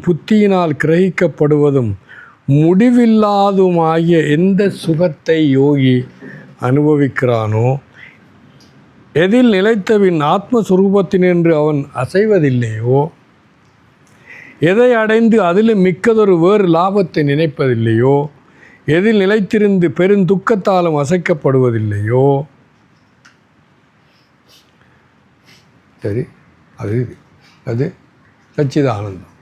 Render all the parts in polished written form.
புத்தியினால் கிரகிக்கப்படுவதும் முடிவில்லாதுமாகிய எந்த சுகத்தை யோகி அனுபவிக்கிறானோ, எதில் நிலைத்தவின் ஆத்மஸ்வரூபத்தினின்று அவன் அசைவதில்லையோ, எதை அடைந்து அதிலும் மிக்கதொரு வேறு லாபத்தை நினைப்பதில்லையோ, எதில் நிலைத்திருந்து பெருந்துக்கத்தாலும் அசைக்கப்படுவதில்லையோ, சரி, அது சச்சிதானந்தம்.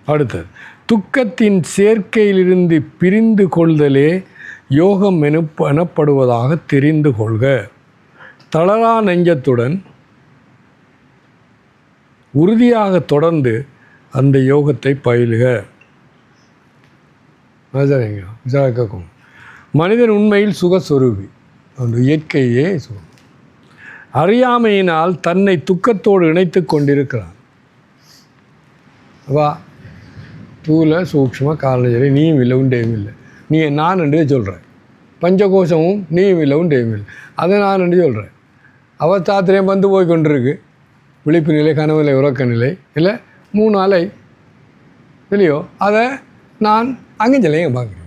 அடுத்தது, துக்கத்தின் சேர்க்கையிலிருந்து பிரிந்து கொள்தலே யோகம் எனப்படுவதாக தெரிந்து கொள்க. தளரா நெஞ்சத்துடன் உறுதியாக தொடர்ந்து அந்த யோகத்தை பயிலுக. விசாரிக்கும் மனிதன் உண்மையில் சுகஸ்வரூபி, அந்த இயற்கையே சுகம். அறியாமையினால் தன்னை துக்கத்தோடு இணைத்து கொண்டிருக்கிறான். வா தூல சூக்ஷ்ம காரணஜரி நீயும் இல்லை உண்டையும் இல்லை. நீ நான் என்றே சொல்கிறேன். பஞ்சகோஷமும் நீயும் இல்லை உண்டையும் இல்லை. அதை நான் என்று சொல்கிறேன். அவஸ்தாத்திரையும் வந்து போய் கொண்டிருக்கு. விழிப்பு நிலை, கனவு நிலை, உறக்க நிலை, இல்லை 3 அலை இல்லையோ, அதை நான் அங்கஞ்சலையும் பார்க்குறேன்.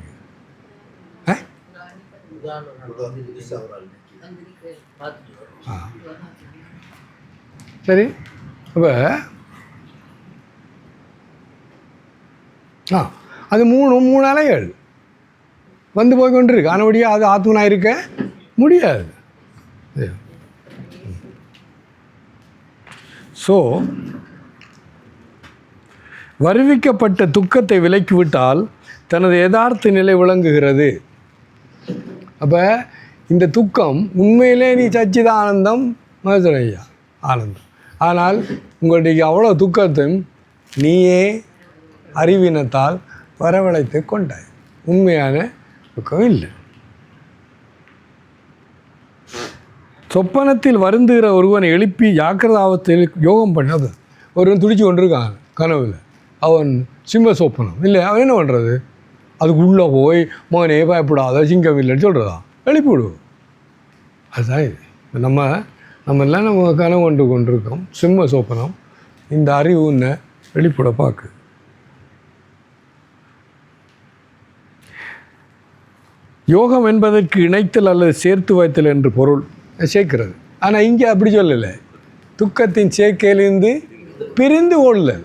சரி, அப்போ அது 3 அலைகள் வந்து போய் கொண்டு இருக்கு. ஆனபடியாக அது ஆத்மனாக இருக்க முடியாது. ஸோ வருவிக்கப்பட்ட துக்கத்தை விலக்கிவிட்டால் தனது யதார்த்த நிலை விளங்குகிறது. அப்போ இந்த துக்கம் உண்மையிலே நீ சச்சிதானந்தம் மதுரையா ஆனந்தம். ஆனால் உங்களுடைய அவ்வளோ துக்கத்தையும் நீயே அறிவினத்தால் வரவழைத்து கொண்டாய். உண்மையான துக்கம் இல்லை. சொப்பனத்தில் வருந்துகிற ஒருவனை எழுப்பி ஜாக்கிரதாவத்தில் யோகம் பண்ணது. ஒருவன் துடிச்சு கொண்டிருக்கான் கனவில், அவன் சிம்ம சொப்பனம் இல்லை, அவன் என்ன பண்ணுறது? அதுக்கு உள்ளே போய் மகனே பயப்படாத சிங்கம் இல்லைன்னு சொல்கிறதா? எழுப்பி விடுவோம். அதுதான் இது. நம்ம எல்லாம் நம்ம கனவு கொண்டு கொண்டிருக்கோம் சிம்ம சொப்பனம். இந்த அறிவு உன்னை வெளிப்பட பார்க்கு. யோகம் என்பதற்கு இணைத்தல் அல்லது சேர்த்து வைத்தல் என்று பொருள், சேர்க்கிறது. ஆனால் இங்கே அப்படி சொல்லலை. துக்கத்தின் சேர்க்கையிலிருந்து பிரிந்து கொள்ளல்.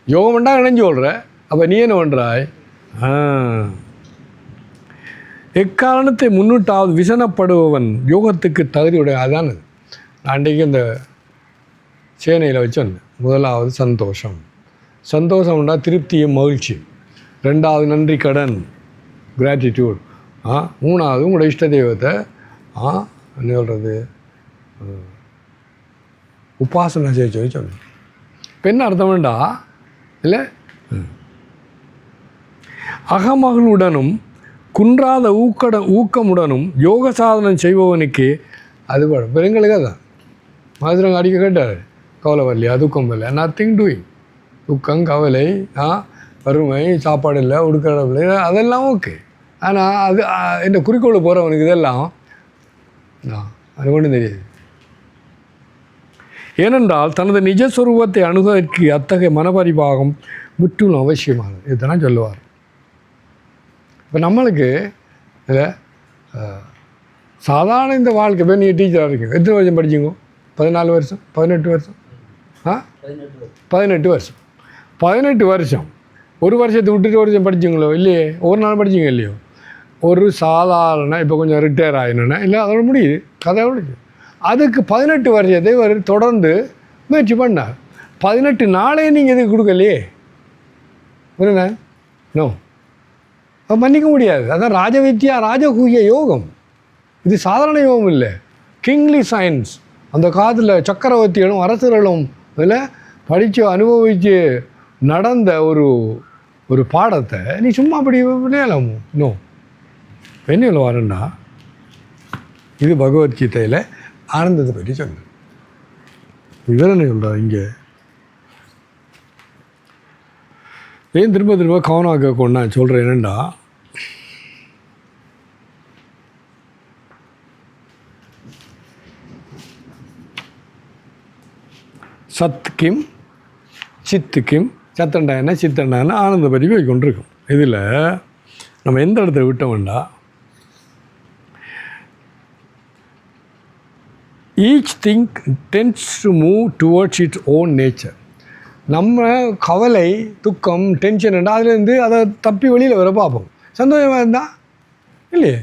யோகம் பண்ணால் இணைஞ்சு கொள்கிற. அப்போ நீ என்ன பண்ணுறாய்? எக்காரணத்தை முன்னிட்டாவது விசனப்படுபவன் யோகத்துக்கு தகுதியுடைய. அதான் நான் அன்றைக்கு இந்த சேனையில் வச்சேன். முதலாவது சந்தோஷம். சந்தோஷம்னா திருப்தியும் மகிழ்ச்சி. 2வது நன்றி கடன், கிராட்டிடியூட். 3வது உங்களோட இஷ்ட தெய்வத்தை என்ன சொல்கிறது, உபாசனை செய்ய சொல்லி சொன்னேன். இப்போ என்ன அர்த்தம் வேண்டா இல்லை, அகமகளுடனும் குன்றாத ஊக்கமுடனும் யோக சாதனம் செய்பவனுக்கு அது படும். பெருங்களுக்கு அதான் மாதிரங்க அடிக்க கேட்டார். கவலை வரலையா, துக்கம் வரலையா, நத்திங் டூயிங். துக்கம், கவலை, வறுமை, சாப்பாடு இல்லை, உடுக்கிற இல்லை, அதெல்லாம் ஓகே. ஆனால் அது இந்த குறிக்கோள் போகிறவனுக்கு இதெல்லாம் அது ஒன்றும் தெரியாது. ஏனென்றால் தனது நிஜஸ்வரூபத்தை அணுகுவதற்கு அத்தகைய மனபரிபாகம் முற்றிலும் அவசியமானது. இதுதான் சொல்லுவார். இப்போ நம்மளுக்கு இதில் சாதாரண இந்த வாழ்க்கை பேர் நீங்கள் டீச்சராக இருக்கீங்க. எத்தனை வருஷம் படிச்சிங்க? 14 வருஷம், 18 வருஷம், 18 வருஷம். 18 வருஷம் ஒரு வருஷத்தை விட்டுட்டு ஒரு வருஷம் படிச்சிங்களோ இல்லையே? ஒரு நாள் படிச்சிங்க இல்லையோ? ஒரு சாதாரண இப்போ கொஞ்சம் ரிட்டையர் ஆகினோன்னா இல்லை, அதோட முடியுது, கதை முடியுது. அதுக்கு 18 வருஷத்தை தொடர்ந்து முயற்சி பண்ணார். 18 நாளே நீங்கள் எதுக்கு கொடுக்கலையே? புரியுங்க? நோ, மன்னிக்க முடியாது. அதான் ராஜவித்யா ராஜகூய யோகம். இது சாதாரண யோகம் இல்லை, கிங்லி சயின்ஸ். அந்த காலத்தில் சக்கரவர்த்திகளும் அரசர்களும் இதில் படித்து அனுபவித்து நடந்த ஒரு பாடத்தை நீ சும்மா அப்படி விளையாடலாமோ? நோ. என்ன வரேன்னா, இது பகவத்கீதையில் ஆனந்தத்தை பற்றி சொன்னேன். இவர் என்ன சொல்கிறார் இங்கே? ஏன் திரும்ப திரும்ப கவனம் கேட்கணும் நான் சொல்கிறேன். என்னென்னா, சத் கிம் சித்துக்கும் சத்தண்டாயனா சித்தண்டாயனா ஆனந்த பற்றி போய் கொண்டிருக்கும். இதில் நம்ம எந்த இடத்துல விட்டோம்னா each thing tends to move towards its own nature. நம்ம கவலை துக்கம் டென்ஷன் அதுலேருந்து அதை தப்பி வெளியில் வர பார்ப்போம். சந்தோஷமாக இருந்தால் இல்லையே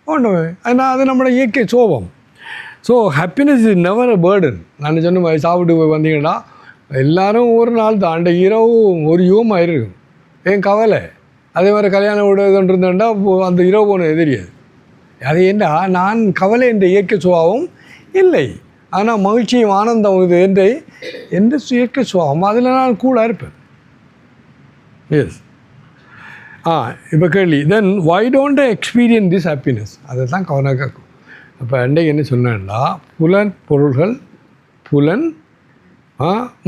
ஒன்றுமே அது நம்மளோட இயற்கை சோபம். So happiness is never a burden. நான் சொன்ன மாதிரி சாப்பிட்டு போய் வந்தீங்கன்னா எல்லோரும் ஒரு நாள் தான் அந்த இரவு ஒரு யுகமாக இருக்கும். என் கவலை அதே மாதிரி கல்யாணம் விடுவதுன்னு இருந்தேன்டா அந்த இரவு போனது தெரியாது. அது என்ன நான் கவலை என்ற இயற்கை சுபாவம் இல்லை. ஆனால் மகிழ்ச்சியும் ஆனந்தம் இது எந்த இயற்கை சுபாவம் அதில் நான் கூட இருப்பேன். எஸ் இப்போ கேள்வி then why don't I experience this happiness? அதை தான் கவனம் கேட்கும். அப்போ அன்றைக்கு என்ன சொன்னேன்னா புலன் பொருள்கள் புலன்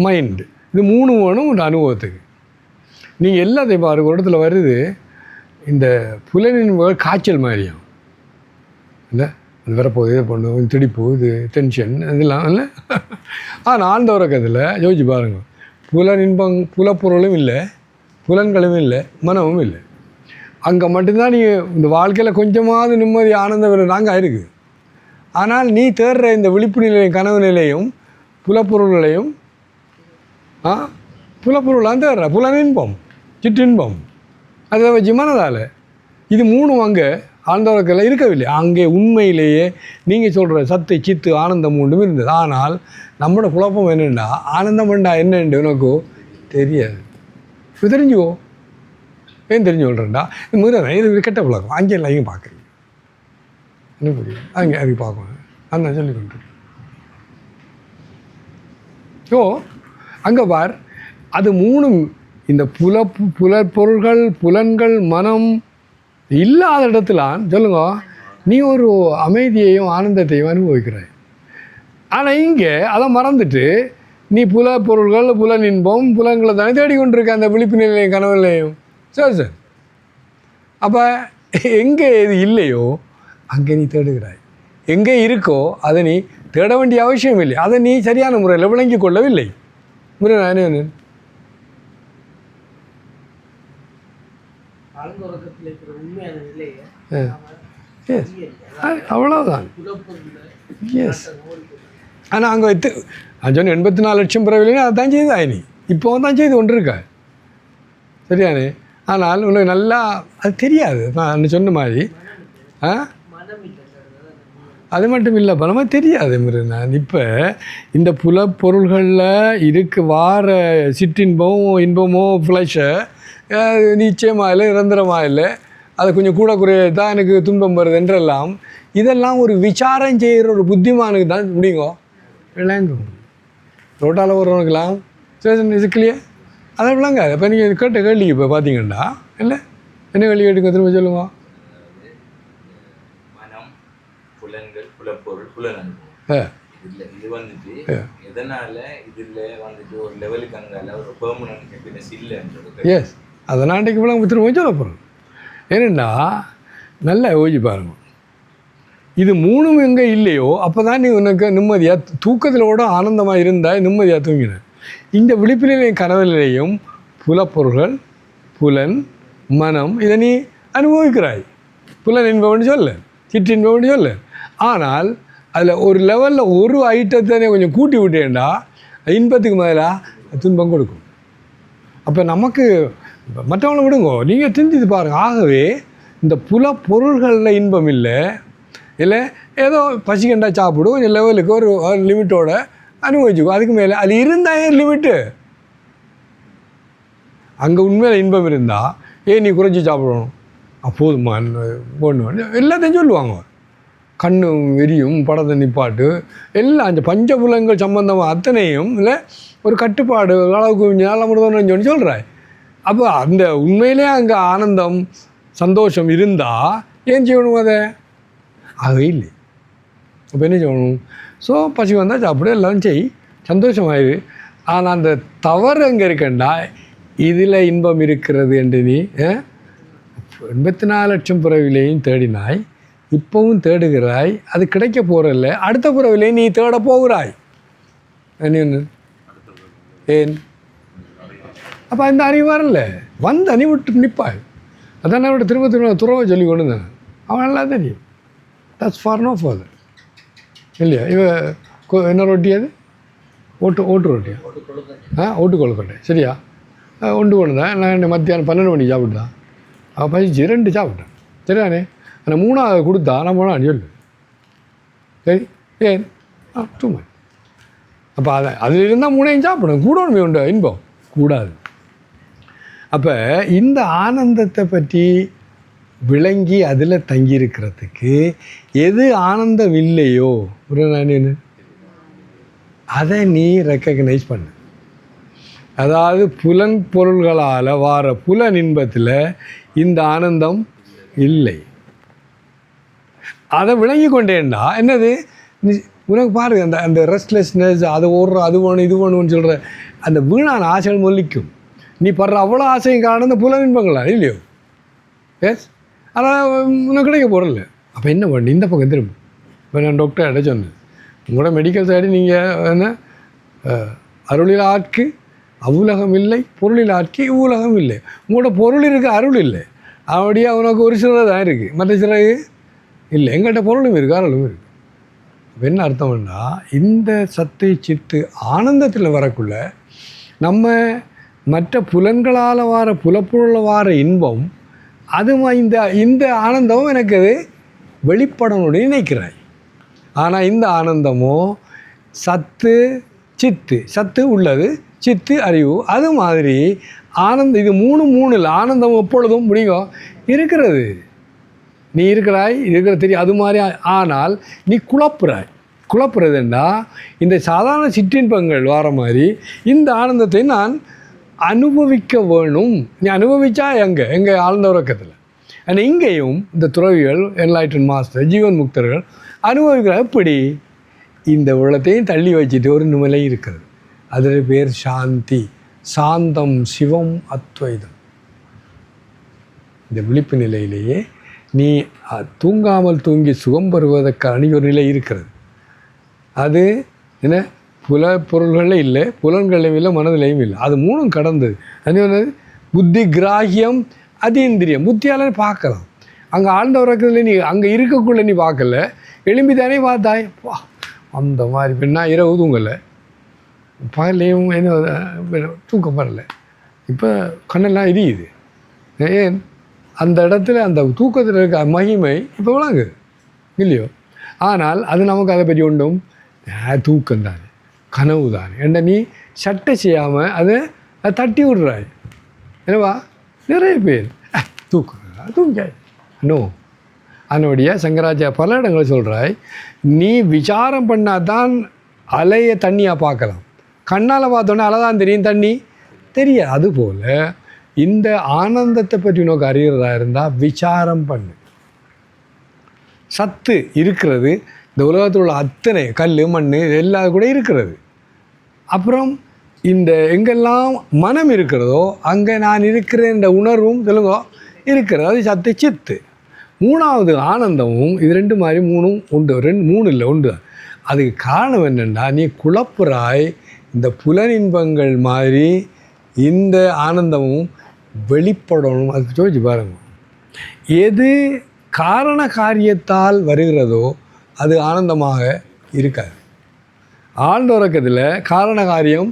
மைண்டு இது 3 வேணும் ஒரு அனுபவத்துக்கு. நீங்கள் எல்லாத்தையும் பாருங்க ஒரு இடத்துல வருது இந்த புலனின் காய்ச்சல் மாதிரியும் இல்லை அது வரப்போகுது இதை பண்ணுவோம் திடிப்பு இது டென்ஷன் இதெல்லாம் இல்லை. ஆனால் ஆழ்ந்த உறக்கத்தில் யோசிச்சு பாருங்கள் புலப்பொருளும் இல்லை புலன்களும் இல்லை மனமும் இல்லை. அங்கே மட்டும்தான் நீங்கள் இந்த வாழ்க்கையில் கொஞ்சமாவது நிம்மதி ஆனந்தம் நாங்கள் இருக்குது. ஆனால் நீ தேடுற இந்த விழிப்பு நிலையும் கனவு நிலையும் புலப்பொருள்களையும் புலப்பொருளாக தேடுற புலனின்பம் சிற்றின்பம் அதை வச்சு மனதால் இது 3 அங்கே ஆழ்ந்த உறக்கத்தில் இருக்கவில்லை. அங்கே உண்மையிலேயே நீங்கள் சொல்கிற சத்து சித்து ஆனந்தம் ஒன்றும் இருந்தது. ஆனால் நம்மளோட குழப்பம் என்னென்னா ஆனந்தம் வேண்டா என்னென்று உனக்கோ தெரியாது. இப்போ தெரிஞ்சுக்கோ. ஏன் தெரிஞ்சு சொல்கிறேன்டா இது கெட்ட பழக்கம் அங்கே எல்லாம் இங்கே பார்க்குறீங்க என்ன புரியும் அங்கே அதுக்கு பார்க்கணும் அந்த சொல்லி கொண்டு. ஸோ அங்கே பார் அது 3 இந்த புலப்பொருள்கள் புலன்கள் மனம் இல்லாத இடத்துல சொல்லுங்க நீ ஒரு அமைதியையும் ஆனந்தத்தையும் அனுபவிக்கிறாய். ஆனால் இங்கே அதை மறந்துட்டு நீ புலப்பொருள்கள் புலனின்பம் புலன்களை தானே தேடிக்கொண்டிருக்க அந்த விழிப்பு நிலையும் கனவு நிலையும். சரி சார் அப்போ எங்கே இது இல்லையோ அங்கே நீ தேடுகிறாய். எங்கே இருக்கோ அதை நீ தேட வேண்டிய அவசியம் இல்லை. அதை நீ சரியான முறையில் விளங்கி கொள்ளவில்லை. முறை அவ்வளோதான். எஸ் ஆனால் அங்கே வைத்து நான் சொன்ன 84 லட்சம் பிறவிலையும் அதை தான் செய்து ஆயினி இப்போ தான் செய்து கொண்டு இருக்கா சரியானே. ஆனால் உனக்கு நல்லா அது தெரியாது. நான் சொன்ன மாதிரி அது மட்டும் இல்லை பலமாக தெரியாது. நான் இப்போ இந்த புலப்பொருள்களில் வார சிற்றின்பமோ இன்பமோ ஃப்ளஷை நிச்சயமாக இல்லை நிரந்தரமாக இல்லை அதை கொஞ்சம் கூட குறைய தான் எனக்கு துன்பம் வருது என்றெல்லாம் இதெல்லாம் ஒரு விசாரம் செய்கிற ஒரு புத்திமானுக்கு தான் முடியுங்கோ விளங்கும். ரோட்டால் வருவனுக்கெல்லாம் ஸ்டேஷன் இதுக்குலையே அதை விளங்காது. இப்போ நீங்கள் கேட்ட கேள்வி இப்போ பார்த்தீங்கன்னா இல்லை என்ன கேள்வி கேட்டுங்க திரும்ப சொல்லுங்க. மனம் புலன்கள் புலப்பொருள் புலன் இது வந்துட்டு எதனால இதில் வந்துட்டு ஒரு லெவலுக்கு அங்கால ஒரு பெர்மனன்ட் ஹாப்பினஸ் இல்லைன்றது. எஸ் அதெல்லாம் அன்றைக்கு விளங்க திரும்ப சொல்ல போகிறோம். ஏன்னா நல்லா யோசிச்சு பாருங்க இது 3 எங்கே இல்லையோ அப்போ தான் நீ உனக்கு நிம்மதியாக தூக்கத்திலோட ஆனந்தமாக இருந்தால் நிம்மதியாக தூங்கின. இந்த விழிப்பு நிலையும் கனவு நிலையும் புலப்பொருள்கள் புலன் மனம் இதை நீ அனுபவிக்கிறாய். புலன் இன்பம்னு சொல்ல சிற்றின்பம்னு சொல்ல. ஆனால் அதில் ஒரு லெவலில் ஒரு ஐட்டத்தை கொஞ்சம் கூட்டி விட்டேன்டா இன்பத்துக்கு மேலாக துன்பம் கொடுக்கும். அப்போ நமக்கு மற்றவங்களை விடுங்கோ நீங்கள் சிந்தித்து பாருங்கள். ஆகவே இந்த புலப்பொருள்களில் இன்பம் இல்லை ஏதோ பசிக்கண்டா சாப்பிடும் கொஞ்சம் லெவலுக்கு ஒரு லிமிட்டோட அனுபவிச்சுக்கும். அதுக்கு மேலே அது இருந்தால் லிமிட்டு அங்கே உண்மையில் இன்பம் இருந்தால் ஏன் நீ குறைச்சி சாப்பிடணும் அப்போதுமா ஒன்று எல்லாத்தையும் சொல்லுவாங்க. கண்ணு வெறியும் படத்தை நிப்பாட்டு எல்லாம் அந்த பஞ்சபுலங்கள் சம்பந்தமாக அத்தனையும் இல்லை ஒரு கட்டுப்பாடு அளவுக்கு நல்லா முடிதோன்னு சொல்லி சொல்கிறாய். அப்போ அந்த உண்மையிலே அங்கே ஆனந்தம் சந்தோஷம் இருந்தால் ஏன் செய்யணும் அதை ஆகவே இல்லை. அப்போ என்ன செய்யணும்? ஸோ பசி வந்தால் சாப்பிடு எல்லாம் செய் சந்தோஷமாயிரு. ஆனால் அந்த தவறு அங்கே இருக்கண்டா இதில் இன்பம் இருக்கிறது என்று நீ 84 லட்சம் பிறவிலையும் தேடினாய் இப்போவும் தேடுகிறாய். அது கிடைக்க போகிறதில்ல. அடுத்த பிறவிலையும் நீ தேட போகிறாய். என்ன ஏன் அப்போ அந்த அறிவு வரல வந்து அணி விட்டு நிற்பாள். அதான் அவட திரும்ப திரும்ப துறவை சொல்லி கொண்டு வந்தேன். அவன் நல்லா தெரியும். தட்ஸ் ஃபார் நோ ஃபாதர் இல்லையா? என்ன ரொட்டி அது? ஓட்டு ரொட்டியா? ஓட்டு கொழுக்கட்டை. சரியா? ஒன்று கொண்டு தான் நான் மத்தியானம் 12 மணிக்கு சாப்பிட்டுதான். அவள் பசிச்சு 2 சாப்பிட்டேன். சரிதானே? ஆனால் 3ஆவது கொடுத்தா நான் போனான்னு சொல்லு. சரி ஏன் சும்மா அப்போ அதில் இருந்தால் 3ஐயும் சாப்பிடணும். கூடணுமே உண்டு இன்பம் கூடாது. அப்போ இந்த ஆனந்தத்தை பற்றி விளங்கி அதில் தங்கியிருக்கிறதுக்கு எது ஆனந்தம் இல்லையோ ஒரு நான் அதை நீ ரெக்கக்னைஸ் பண்ணு. அதாவது புலன் பொருள்களால் வார புலன் இன்பத்தில் இந்த ஆனந்தம் இல்லை. அதை விளங்கி கொண்டேன்டா என்னது உனக்கு பாருங்க அந்த அந்த ரெஸ்ட்லெஸ்னஸ் அதை அது வேணும் இது வேணும்னு சொல்கிற அந்த வீணான ஆசைகள் மொழிக்கும். நீ படுற அவ்வளோ ஆசையும் காரணம் இந்த புலன் இன்பங்களா இல்லையோ? எஸ். ஆனால் உனக்கு கிடைக்க போகிறல. அப்போ என்ன பண்ணு இந்த பக்கம் திரும்ப. இப்போ நான் டாக்டர்கிட்ட சொன்னேன், உங்களோட மெடிக்கல் சைடு நீங்கள் என்ன அருளில் ஆட்கு அவ்வுலகம் இல்லை, பொருளில் ஆட்கு இவ்வுலகம் இல்லை. உங்களோட பொருள் இருக்குது, அருள் இல்லை. அப்படியே அவனுக்கு ஒரு சிலர் தான் இருக்குது, மற்ற சிலருக்கு இல்லை. எங்கள்கிட்ட பொருளும் இருக்குது, அருளும் இருக்குது. இப்போ என்ன அர்த்தம்னா இந்த சத்தை சித்து ஆனந்தத்தில் வரக்குள்ள நம்ம மற்ற புலன்களால் வார புலப்பொருளில் வார இன்பம் அது இந்த ஆனந்தமும் எனக்கு அது வெளிப்படணும்னு நினைக்கிறாய். ஆனால் இந்த ஆனந்தமோ சத்து சித்து, சத்து உள்ளது, சித்து அறிவு. அது மாதிரி ஆனந்தம் இது மூணு இல்லை. ஆனந்தம் எப்பொழுதும் முடியும் இருக்கிறது. நீ இருக்கிறாய் தெரியும் அது மாதிரி. ஆனால் நீ குழப்புறதுன்னா இந்த சாதாரண சிற்றின்பங்கள் வர மாதிரி இந்த ஆனந்தத்தை நான் அனுபவிக்க வேணும். நீ அனுபவிச்சா எங்கே ஆழ்ந்த உறக்கத்தில். ஆனால் இங்கேயும் இந்த துறவிகள் என்லைட்டன் மாஸ்டர் ஜீவன் முக்தர்கள் அனுபவிக்கிற எப்படி இந்த உலகத்தையும் தள்ளி வச்சுட்டு ஒரு நிலை இருக்கிறது. அதில் பேர் சாந்தி, சாந்தம், சிவம், அத்வைதம். இந்த விழிப்பு நிலையிலேயே நீ தூங்காமல் தூங்கி சுகம் பெறுவதற்கான ஒரு நிலை இருக்கிறது. அது என்ன பொருள்களில் இல்லை, புலன்களையும் இல்லை, மனதிலையும் இல்லை. அது மூணும் கடந்தது. அது என்னது? புத்தி கிராகியம், அதீந்திரியம். புத்தியால் பார்க்கலாம். அங்கே ஆழ்ந்த உறக்கத்தில் நீ அங்கே இருக்கக்குள்ள நீ பார்க்கல, எலும்பி தானே பார்த்தாய். அந்த மாதிரி பெண்ணா இரவு தூங்கலை, பகலையும் என்ன தூக்கம் வரலை. இப்போ கண்ணெல்லாம் எரியுது. ஏன்? அந்த இடத்துல அந்த தூக்கத்தில் இருக்க மகிமை இப்போ விளங்குது இல்லையோ? ஆனால் அது நமக்கு அதை பற்றி ஒன்றும் தூக்கம் தானே, கனவு தானே என்ற நீ சட்டை செய்யாமல் அதை தட்டி விடுறாய். என்னவா நிறைய பேர் தூங்காய் நோ. அதனுடைய சங்கராச்சாரிய பல இடங்களை சொல்கிறாய், நீ விசாரம் பண்ணால் தான் அலையை தண்ணியாக பார்க்கலாம். கண்ணால் பார்த்தோன்னே அலை தான் தெரியும், தண்ணி தெரியாது. அதுபோல் இந்த ஆனந்தத்தை பற்றி உனக்கு அறிகிறதா இருந்தால் விசாரம் பண்ணு. சத்து இருக்கிறது, இந்த உலகத்தில் உள்ள அத்தனை கல் மண் எல்லாம் கூட இருக்கிறது. அப்புறம் இந்த எங்கெல்லாம் மனம் இருக்கிறதோ அங்கே நான் இருக்கிறேன் என்ற உணர்வும் சொல்லுங்க இருக்கிறது. அது சத்து சித்து. 3வது ஆனந்தமும். இது 2 மாதிரி 3ம் உண்டு. 3 இல்லை, உண்டு. அதுக்கு காரணம் என்னென்னா நீ குழப்புறாய். இந்த புலனின்பங்கள் மாதிரி இந்த ஆனந்தமும் வெளிப்படணும். அதுக்கு யோசிச்சு பாருங்க. எது காரண காரியத்தால் வருகிறதோ அது ஆனந்தமாக இருக்காது. ஆழ்ந்த உறக்கத்தில் காரண காரியம்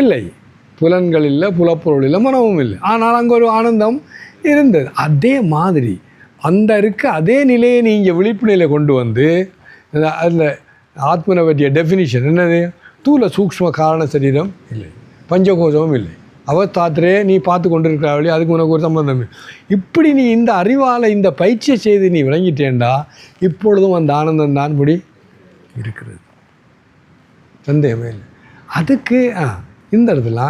இல்லை, புலன்கள் இல்லை, புலப்பொருள் இல்லை, மனமும் இல்லை. ஆனால் அங்கே ஒரு ஆனந்தம் இருந்தது. அதே மாதிரி அந்த அதே நிலையை நீங்கள் விழிப்பு நிலையை கொண்டு வந்து அதில் ஆத்மனை பற்றிய டெஃபினிஷன் என்னது? தூல சூக்ஷ்ம காரண சரீரம் இல்லை, பஞ்சகோஷமும் இல்லை, அவத்தாத்திரே நீ பார்த்து கொண்டு இருக்கிறாளே, அதுக்கு உனக்கு ஒரு சம்பந்தம். இப்படி நீ இந்த அறிவால் இந்த பயிற்சியை செய்து நீ விளங்கிட்டேன்டா இப்பொழுதும் அந்த ஆனந்தம் தான் முடி இருக்கிறது, சந்தேகமே இல்லை. அதுக்கு இந்த இடத்துல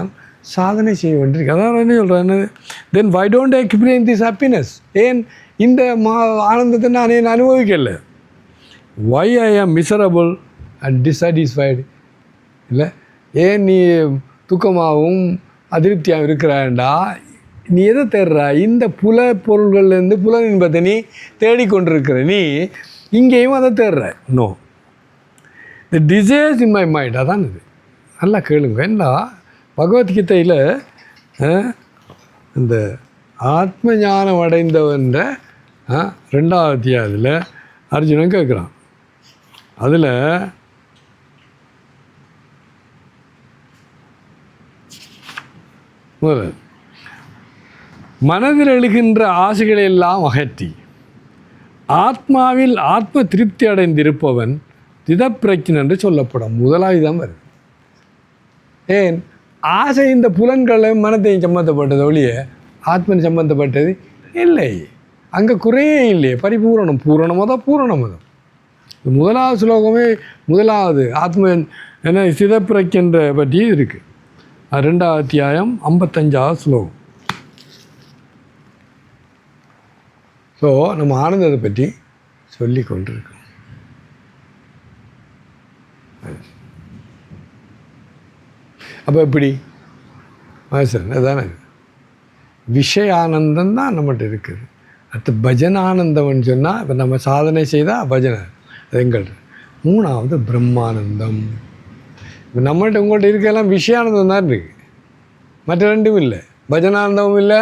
சாதனை செய்ய வேண்டியிருக்கு. அதான் என்ன சொல்கிறேன், என்னது? Then why don't I experience this happiness? ஏன் இந்த ஆனந்தத்தை நான் ஏன் அனுபவிக்கலை? வை ஐ ஆம் மிசரபிள் அண்ட் டிஸாட்டிஸ்ஃபைடு? இல்லை, ஏன் நீ துக்கமாகவும் அதிருப்தியாக இருக்கிறாண்டா? நீ எதை தேடுற? இந்த புல பொருள்கள்லேருந்து புல இன்பத்தை நீ தேடிக்கொண்டிருக்கிற. நீ இங்கேயும் அதை தேடுற. No, the desires in my mind. அதான் இது. நல்லா கேளுங்க. என்ன பகவத்கீதையில் இந்த ஆத்ம ஞானம் அடைந்தவன்ற 2வது அத்தியாயத்தில் அர்ஜுனன் கேட்குறான். அதில் முதல் மனதில் எழுகின்ற ஆசைகளை எல்லாம் அகற்றி ஆத்மாவில் ஆத்ம திருப்தி அடைந்திருப்பவன் திதப்பிரஜன் என்று சொல்லப்படும். முதலாயுதம் வருது. ஏன் ஆசை இந்த புலன்களும் மனத்தையும் சம்பந்தப்பட்டது ஒழிய ஆத்மன் சம்பந்தப்பட்டது இல்லை. அங்கே குறையே இல்லையே. பரிபூரணம் பூரணமதம் பூரணமதம். முதலாவது ஸ்லோகமே முதலாவது ஆத்மன் என்ன சிதப்பிரக்கின்ற பற்றி இருக்குது. 2வது அத்தியாயம் 55வது ஸ்லோகம். ஸோ நம்ம ஆனந்தத்தை பற்றி சொல்லி கொண்டிருக்கோம். அப்போ எப்படி சார் அதானே விஷய ஆனந்தம் தான் நம்மகிட்ட இருக்குது. அடுத்து பஜன ஆனந்தம்னு சொன்னால் இப்போ நம்ம சாதனை செய்தால் பஜனை அது எங்கள். 3வது பிரம்மானந்தம். இப்போ நம்மள்ட்ட உங்கள்கிட்ட இருக்கலாம் விஷயானந்தம் தான் இருக்குது, மற்ற 2ம் இல்லை. பஜனானந்தமும் இல்லை,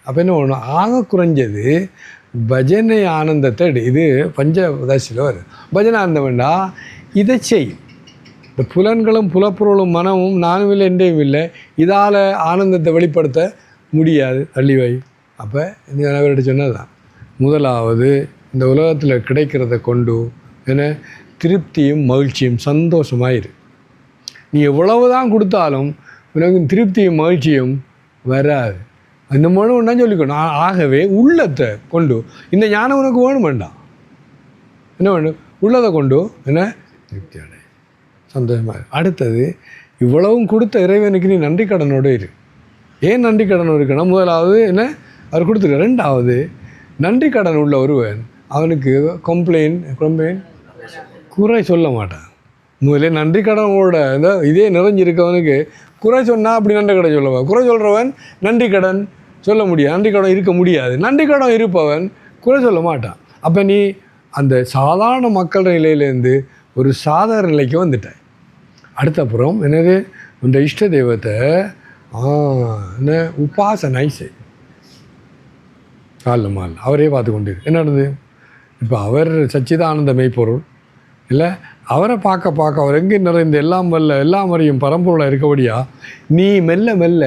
அப்போ என்ன பண்ணணும்? ஆக குறைஞ்சது பஜனை ஆனந்தத்தை இது பஞ்சதசியில் வருது. பஜனானந்தம் வேண்டாம், இதை செய். இந்த புலன்களும் புலப்பொருளும் மனமும் நானும் இல்லை என்றையும் இல்லை, இதால் ஆனந்தத்தை வெளிப்படுத்த முடியாது, தள்ளிவை. அப்போ இந்த அவர்கிட்ட சொன்னது தான் முதலாவது இந்த உலகத்தில் கிடைக்கிறத கொண்டு என்ன திருப்தியும் மகிழ்ச்சியும் சந்தோஷமாயிரு. நீ எவ்வளவு தான் கொடுத்தாலும் உனக்கு திருப்தியும் மகிழ்ச்சியும் வராது. அந்த மூலம் ஒன்றா சொல்லிக்கணும். ஆகவே உள்ளத்தை கொண்டு இந்த ஞானம் உனக்கு வேணும் வேண்டாம், என்ன வேணும்? உள்ளதை கொண்டு என்ன திருப்தி அடை, சந்தோஷமாக. அடுத்தது இவ்வளவும் கொடுத்த இறைவனுக்கு நீ நன்றி கடனோடு இரு. ஏன் நன்றி கடன் இருக்கணும்? முதலாவது என்ன அவர் கொடுத்துருக்க. 2வது நன்றி கடன் உள்ள ஒருவன் அவனுக்கு கம்ப்ளைண்ட் குறை சொல்ல மாட்டான். முதலே நன்றி கடனோட இந்த இதே நிறைஞ்சிருக்கவனுக்கு குறை சொன்னால் அப்படி நன்றி கடன் சொல்லுவான். குறை சொல்கிறவன் நன்றி கடன் சொல்ல முடியாது, நன்றி கடன் இருக்க முடியாது. நன்றி கடன் இருப்பவன் குறை சொல்ல மாட்டான். அப்போ நீ அந்த சாதாரண மக்கள் நிலையிலேருந்து ஒரு சாதாரண நிலைக்கு வந்துட்டாய். அடுத்தப்புறம் என்னது இந்த இஷ்ட தெய்வத்தை என்ன உபாசனை செய். காலில் மால் அவரே பார்த்து கொண்டு என்ன நடந்தது? இப்போ அவர் சச்சிதானந்த மெய்ப்பொருள் இல்லை, அவரை பார்க்க அவர் எங்கே நிறைந்த எல்லாம் வல்ல எல்லாம் வரையும் பரம்பொருளாக இருக்கபடியா நீ மெல்ல மெல்ல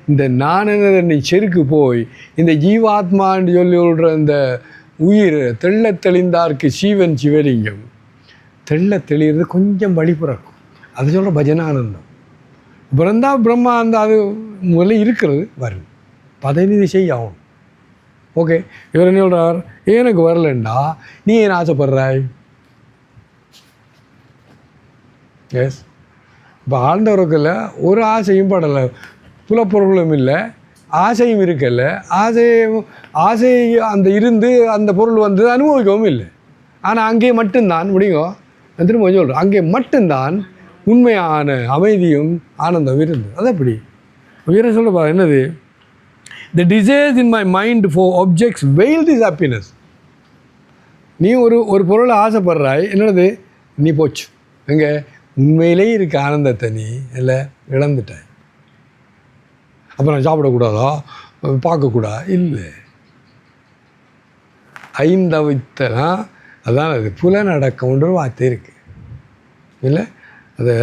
இந்த நானென்ன செருக்கு போய் இந்த ஜீவாத்மான்னு சொல்லி விடுற இந்த உயிர் தெள்ள தெளிந்தார்க்கு சீவன் சிவலிங்கம் தெள்ள தெளிகிறது கொஞ்சம் வழி பிறக்கும். அது சொல்கிற பஜனானந்தம். பிறந்தா பிரம்மானந்தம் அது முதல்ல இருக்கிறது வரும், பதநிதி செய்ய ஆகணும். ஓகே, இவர் என்ன சொல்கிறார்? எனக்கு வரலண்டா நீ ஏன் ஆசைப்படுறாய்? எஸ், இப்போ ஆழ்ந்தவருக்குள்ள ஒரு ஆசையும் படலை, புலப்பொருளும் இல்லை, ஆசையும் இருக்கல. ஆசை அந்த இருந்து அந்த பொருள் வந்து அனுபவிக்கவும் இல்லை. ஆனால் அங்கே மட்டும்தான் முடியும். திரும்ப சொல்கிறேன், அங்கே மட்டும்தான் உண்மையான அமைதியும் ஆனந்தம் இருந்து. அது எப்படி வீர சொல்ல என்னது? The desires in my mind for objects veil this happiness. நீ ஒரு பொருளை ஆசைப்படுறாய், என்னது? நீ போச்சு எங்கே உண்மையிலே இருக்க ஆனந்தத்தை நீ இல்லை இழந்துட்டாய். அப்புறம் சாப்பிடக்கூடாதா, பார்க்கக்கூடாது இல்லை, ஐந்தவித்தனா அதான் அது புலனடக்கம்ன்ற வார்த்தை இருக்குது இல்லை. அதை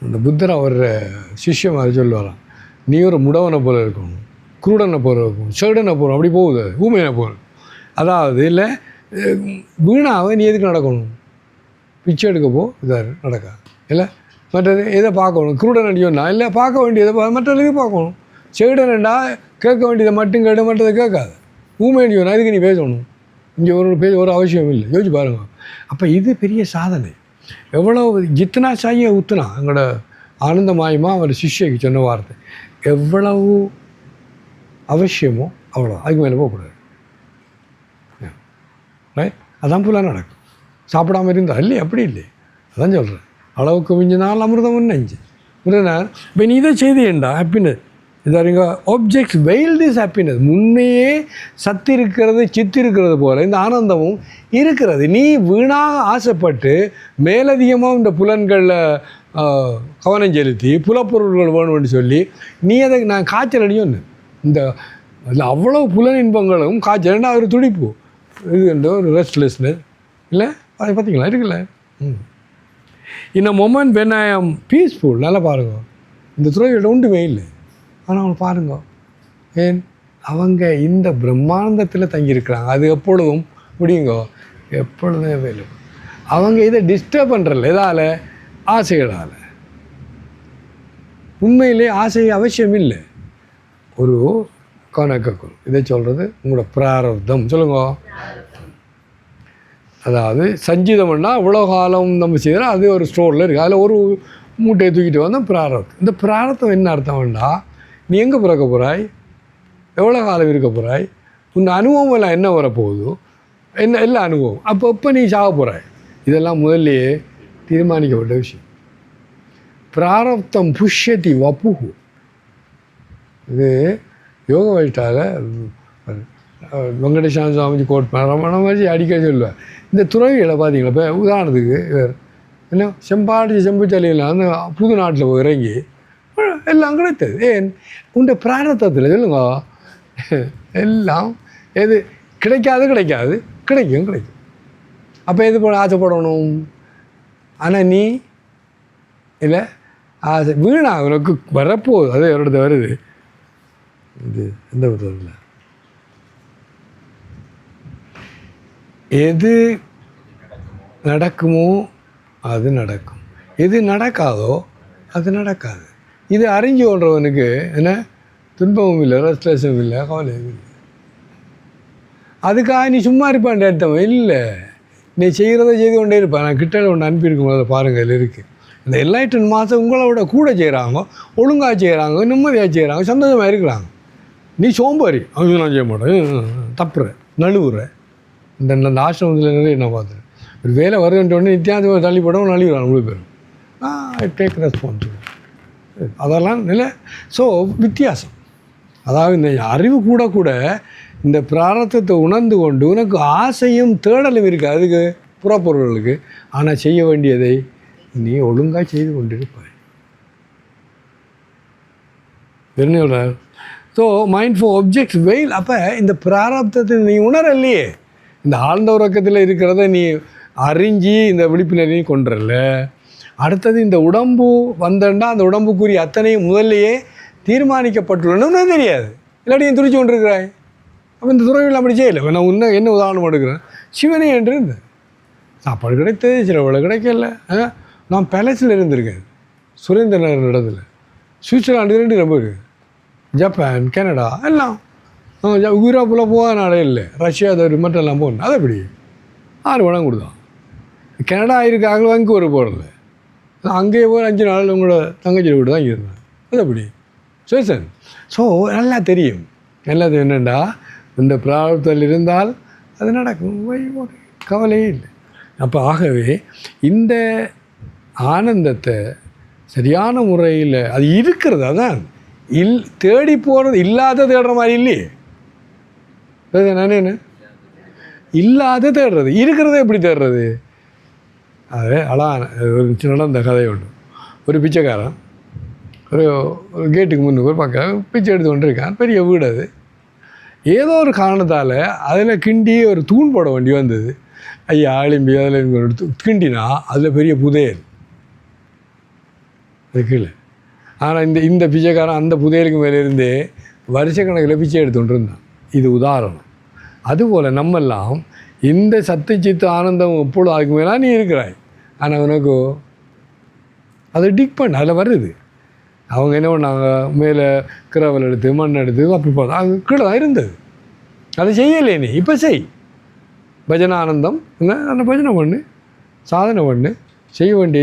அந்த புத்தர் அவர் சிஷ்யமாக சொல்லுவாராம், நீ ஒரு முடவனை போல இருக்கணும், குருடனை போல இருக்கும், செடனை போகணும், அப்படி போகுது ஊமையனை போகணும். அதாவது இல்லை வீணாக நீ எதுக்கு நடக்கணும்? பிச்சை எடுக்க போ, இதாக நடக்கா இல்லை. மற்றது எதை பார்க்கணும்? குருடன் அடியோன்னா இல்லை, பார்க்க வேண்டியதை மற்றதுக்கு பார்க்கணும். செடனண்டா கேட்க வேண்டியதை மட்டும் கேட்டு மற்றதை கேட்காது. ஊமை அடியோன்னா இதுக்கு நீ பேசணும். இங்கே ஒரு அவசியம் இல்லை. யோசிச்சு பாருங்கள். அப்போ இது பெரிய சாதனை. எவ்வளோ ஜித்தனா சாயை ஊத்துனா எங்களோட ஆனந்தமாயமாக அவர் சிஷ்யக்கு சொன்ன வார்த்தை, எவ்வளவு அவசியமோ அவ்வளோ, அதுக்கு மேலே போகக்கூடாது. ரைட், அதான் போல நடக்கும். சாப்பிடாமல் இருந்தால் இல்லை, அப்படி இல்லை. அதான் சொல்கிறேன், அளவுக்கு மிஞ்சினால் அமிர்தம் நெஞ்சு புரியுதுனா. இப்போ நீ இதை செய்தேன்டா ஹாப்பினஸ் இதாருங்க ஆப்ஜெக்ட்ஸ் வெயில் திஸ் ஹாப்பினஸ். முன்னையே சத்து இருக்கிறது சித்து இருக்கிறது போல் இந்த ஆனந்தமும் இருக்கிறது. நீ வீணாக ஆசைப்பட்டு மேலதிகமாக இந்த புலன்களில் கவனம் செலுத்தி புலப்பொருள்கள் வேணும்னு சொல்லி நீ அதை நான் காய்ச்சல் அடியோன்னு இந்த அதில் அவ்வளோ புலன் இன்பங்களும் காய்ச்சல்னா ஒரு துடிப்பு இது என்ற ஒரு ரெஸ்ட்லெஸ்னஸ் இல்லை அதை பார்த்தீங்களா இருக்குல்ல இந்த மொமெண்ட் வென் ஐ ஆம் பீஸ்ஃபுல் நல்லா பாருங்க இந்த துறையோட ஒன்றுமே இல்லை ஆனால் அவங்க பாருங்க ஏன் அவங்க இந்த பிரம்மாண்டத்தில் தங்கியிருக்கிறாங்க அது எப்பொழுதும் முடியுங்கோ எப்பொழுதும் அவைலபிள் அவங்க இதை டிஸ்டர்ப் பண்ணுறல எதால் ஆசைகளால் உண்மையிலே ஆசை அவசியம் இல்லை ஒரு கணக்குள் இதை சொல்கிறது உங்களோட பிராரப்தம் சொல்லுங்க அதாவது சஞ்சீதம்னா இவ்வளோ காலம் நம்ம செய்கிறோம் அது ஒரு ஸ்டோரில் இருக்குது அதில் ஒரு மூட்டையை தூக்கிட்டு வந்தால் பிராரப்தம் இந்த பிராரப்தம் என்ன அர்த்தம்னா நீ எங்கே பிறக்க போகிறாய் எவ்வளோ காலம் இருக்க போகிறாய் உன் அனுபவம் எல்லாம் என்ன வரப்போகுதோ என்ன எல்லா அனுபவம் அப்போ எப்போ நீ சாக போகிறாய் இதெல்லாம் முதல்லையே தீர்மானிக்கப்பட்ட விஷயம் பிராரப்தம் புஷ்யதி வப்புகு இது யோக வழிட்டாக வெங்கடேஷான சுவாமிஜி கோட் பண்ண ரமண மாதிரி அடிக்க சொல்லுவேன் இந்த துறவிகளை பார்த்தீங்களா இப்போ உதாரணத்துக்கு என்ன செம்பாடி செம்புச்சலையில் அந்த புது நாட்டில் போய் இறங்கி எல்லாம் கிடைத்தது ஏன் உண்ட பிராரத்தத்தில் சொல்லுங்க எல்லாம் எது கிடைக்காது கிடைக்கும் அப்போ எது போல ஆசைப்படணும் ஆனால் நீ இல்லை ஆசை வீணா உனக்கு வரப்போகுது அது என்னோட வருது இது எந்த விதத்தில் எது நடக்குமோ அது நடக்கும் எது நடக்காதோ அது நடக்காது இது அறிஞ்சு கொள்றவனுக்கு என்ன துன்பமும் இல்லை ரெஸ்ட்லெஸ்ஸும் இல்லை கவலையும் இல்லை அதுக்காக நீ சும்மா இருப்பான் அர்த்தம் இல்லை நீ செய்கிறத செய்து கொண்டே இருப்பான் நான் கிட்ட ஒன்று அனுப்பியிருக்கும் அதை பாருங்கள் இதில் இருக்குது இந்த என்லைட்டன் மாதம் உங்களோட கூட செய்கிறாங்க ஒழுங்காக செய்கிறாங்க நிம்மதியாக செய்கிறாங்க சந்தோஷமாக இருக்கிறாங்க நீ சோம்பாரி அவங்க நான் செய்ய மாட்டேன் தப்புற நழுவுற இந்த ஆசிரமத்தில் நிறைய என்ன பார்த்துறேன் ஒரு வேலை வருதுன்ற உடனே நித்தியாந்தம் தள்ளிப்படவும் நழுவுறான் முழு பேரும் ஐ டேக் ரெஸ்பான்சிபிலிட்டி அதெல்லாம் இல்லை ஸோ வித்தியாசம் அதாவது இந்த அறிவு கூட இந்த பிராரத்தத்தை உணர்ந்து கொண்டு உனக்கு ஆசையும் தேடலும் இருக்குது அதுக்கு புறப்பொருள்களுக்கு ஆனால் செய்ய வேண்டியதை நீ ஒழுங்காக செய்து கொண்டிருப்பாய் என்ன ஸோ மைண்ட் ஃபார் ஒப்ஜெக்ட்ஸ் வெயில் அப்போ இந்த பிராரப்தத்தை நீ உணரலையே இந்த ஆழ்ந்த உறக்கத்தில் இருக்கிறத நீ அறிஞ்சி இந்த விழிப்புணர்வை கொண்டுறல அடுத்தது இந்த உடம்பு வந்தேன்னா அந்த உடம்புக்குரிய அத்தனையும் முதல்லையே தீர்மானிக்கப்பட்டுள்ளன்னு தெரியாது இல்லாட்டி நீ துடிச்சு கொண்டிருக்கிறாய் அப்போ இந்த துறைகள் அப்படி செய்யலை நான் இன்னும் என்ன உதாரணம் எடுக்கிறேன் சிவனே என்று இருந்தேன் சாப்பாடு கிடைத்தது சில வேலை கிடைக்கல நான் பேலஸில் இருந்திருக்கேன் சுரேந்திரநகர் இடத்துல சுவிட்சர்லாண்டு 2 ரொம்ப இருக்குது ஜப்பான் கனடா எல்லாம் யூரோப்பில் போக நாடே இல்லை ரஷ்யா அது மற்றெல்லாம் போகணும் அது எப்படி 6 பணம் கொடுத்தான் கனடா இருக்காங்க வாங்கி ஒரு போகிறதில்ல அங்கேயே போய் 5 நாள் உங்களோட தங்கச்சி வீடு தான் இருந்தேன் அது எப்படி சுவிசன் ஸோ நல்லா தெரியும் எல்லாத்தையும் என்னென்னா இந்த பிரார்த்தத்தில் இருந்தால் அது நடக்கும் கவலையே இல்லை அப்போ ஆகவே இந்த ஆனந்தத்தை சரியான முறையில் அது இருக்கிறது அதான் தேடி போகிறது இல்லாத தேடுற மாதிரி இல்லையே நானே இல்லாத தேடுறது இருக்கிறத எப்படி தேடுறது அது அழகான ஒரு நடந்த கதை உண்டு ஒரு பிச்சைக்காரன் ஒரு கேட்டுக்கு முன்னுக்கு ஒரு பக்கம் பிச்சை எடுத்து கொண்டு இருக்கான் பெரிய வீடு அது ஏதோ ஒரு காரணத்தால் அதில் கிண்டி ஒரு தூண் போட வேண்டி வந்தது ஐயா ஆளிம்பி அதில் கிண்டினா அதில் பெரிய புதையல் அது கீழே ஆனால் இந்த பிச்சைக்காரன் அந்த புதையலுக்கு மேலே இருந்தே வருஷக்கணக்கில் பிச்சை எடுத்துகிட்டு இருந்தான் இது உதாரணம் அதுபோல் நம்மெல்லாம் இந்த சத்து சித்து ஆனந்தம் எப்பொழுது அதுக்கு மேலே நீ இருக்கிறாய் ஆனால் உனக்கு அதை டிக் பண்ண அதில் வருது அவங்க என்ன பண்ணாங்க மேலே கிரவல் எடுத்து மண் எடுத்து அப்படி பார்த்தா அது கீழே தான் இருந்தது அதை செய்யலை நீ இப்போ செய் பஜனை ஆனந்தம் அந்த பஜனை பண்ணு சாதனை பண்ணு செய்ய வேண்டிய